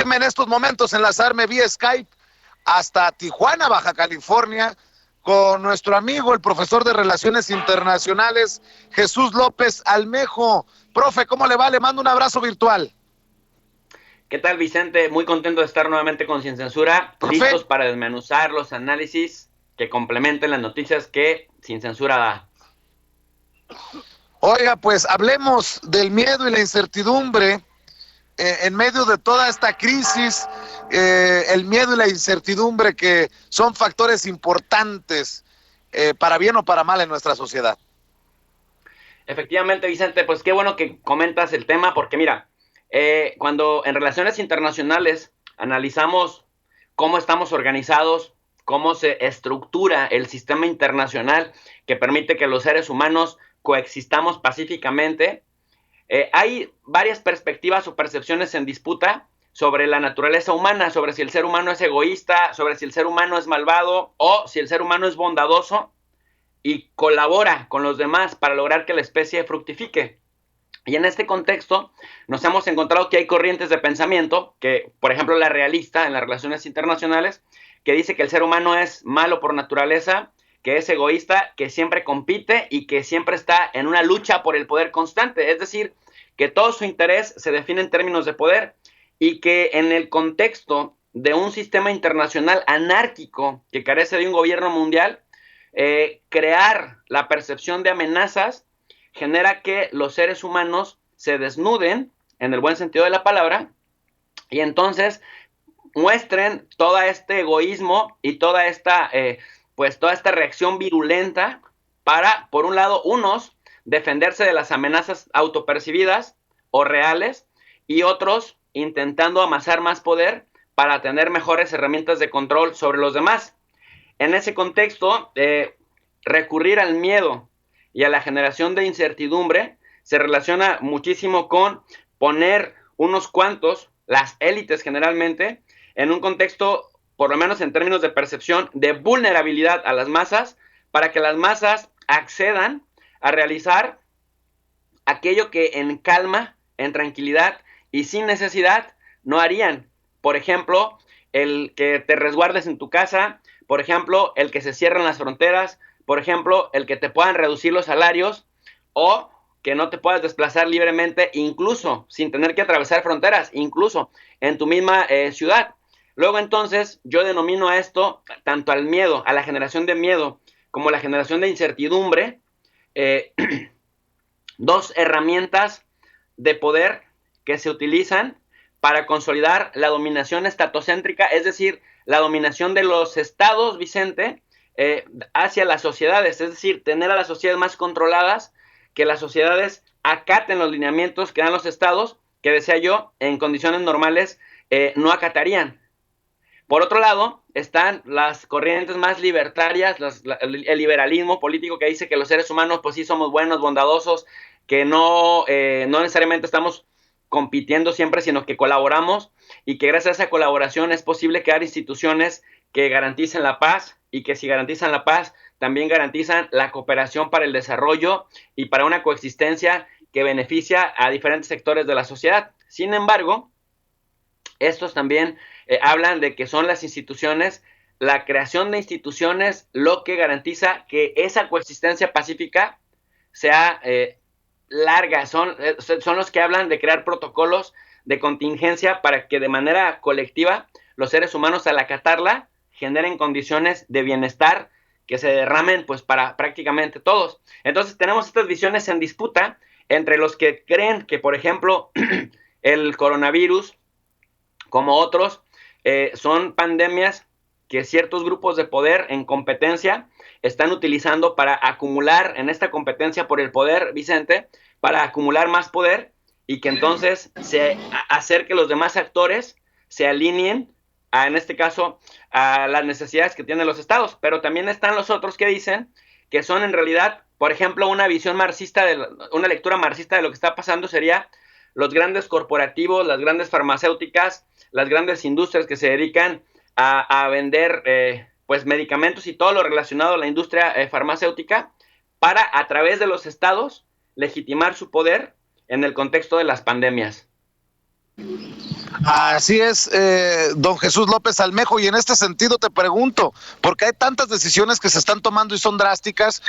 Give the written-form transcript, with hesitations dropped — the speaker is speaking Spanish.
en estos momentos enlazarme vía Skype hasta Tijuana, Baja California, con nuestro amigo, el profesor de Relaciones Internacionales, Jesús López Almejo. Profe, ¿cómo le va? Le mando un abrazo virtual. ¿Qué tal, Vicente? Muy contento de estar nuevamente con Sin Censura, Profe, listos para desmenuzar los análisis que complementen las noticias que Sin Censura da. oiga, pues hablemos del miedo y la incertidumbre en medio de toda esta crisis, el miedo y la incertidumbre que son factores importantes para bien o para mal en nuestra sociedad. Efectivamente, Vicente, pues qué bueno que comentas el tema, porque mira, cuando en relaciones internacionales analizamos cómo estamos organizados, cómo se estructura el sistema internacional que permite que los seres humanos coexistamos pacíficamente, hay varias perspectivas o percepciones en disputa sobre la naturaleza humana, sobre si el ser humano es egoísta, sobre si el ser humano es malvado o si el ser humano es bondadoso y colabora con los demás para lograr que la especie fructifique. Y en este contexto nos hemos encontrado que hay corrientes de pensamiento, que por ejemplo la realista en las relaciones internacionales, que dice que el ser humano es malo por naturaleza, que es egoísta, que siempre compite y que siempre está en una lucha por el poder constante. Es decir, que todo su interés se define en términos de poder y que en el contexto de un sistema internacional anárquico que carece de un gobierno mundial, crear la percepción de amenazas genera que los seres humanos se desnuden, en el buen sentido de la palabra, y entonces muestren todo este egoísmo y toda esta reacción virulenta para, por un lado, unos defenderse de las amenazas autopercibidas o reales y otros intentando amasar más poder para tener mejores herramientas de control sobre los demás. En ese contexto, recurrir al miedo y a la generación de incertidumbre se relaciona muchísimo con poner unos cuantos, las élites generalmente, en un contexto, por lo menos en términos de percepción, de vulnerabilidad a las masas, para que las masas accedan a realizar aquello que en calma, en tranquilidad y sin necesidad no harían. Por ejemplo, el que te resguardes en tu casa, por ejemplo, el que se cierren las fronteras, por ejemplo, el que te puedan reducir los salarios o que no te puedas desplazar libremente, incluso sin tener que atravesar fronteras, incluso en tu misma ciudad. Luego entonces yo denomino a esto tanto al miedo, a la generación de miedo, como la generación de incertidumbre, eh, dos herramientas de poder que se utilizan para consolidar la dominación estatocéntrica, es decir, la dominación de los estados, Vicente, hacia las sociedades, es decir, tener a las sociedades más controladas, que las sociedades acaten los lineamientos que dan los estados, que decía yo, en condiciones normales no acatarían. Por otro lado, están las corrientes más libertarias, el liberalismo político que dice que los seres humanos pues sí somos buenos, bondadosos, que no necesariamente estamos compitiendo siempre, sino que colaboramos y que gracias a esa colaboración es posible crear instituciones que garanticen la paz y que si garantizan la paz, también garantizan la cooperación para el desarrollo y para una coexistencia que beneficia a diferentes sectores de la sociedad. Sin embargo, estos también hablan de que son las instituciones, la creación de instituciones, lo que garantiza que esa coexistencia pacífica sea larga. Son los que hablan de crear protocolos de contingencia para que de manera colectiva los seres humanos al acatarla generen condiciones de bienestar que se derramen pues para prácticamente todos. Entonces tenemos estas visiones en disputa entre los que creen que, por ejemplo, el coronavirus como otros, son pandemias que ciertos grupos de poder en competencia están utilizando para acumular en esta competencia por el poder, Vicente, para acumular más poder y que entonces hacer que los demás actores se alineen en este caso, a las necesidades que tienen los estados. Pero también están los otros que dicen que son en realidad, por ejemplo, una visión marxista, una lectura marxista de lo que está pasando sería los grandes corporativos, las grandes farmacéuticas, las grandes industrias que se dedican a vender pues medicamentos y todo lo relacionado a la industria farmacéutica para a través de los estados legitimar su poder en el contexto de las pandemias. Así es, don Jesús López Almejo, y en este sentido te pregunto, porque hay tantas decisiones que se están tomando y son drásticas,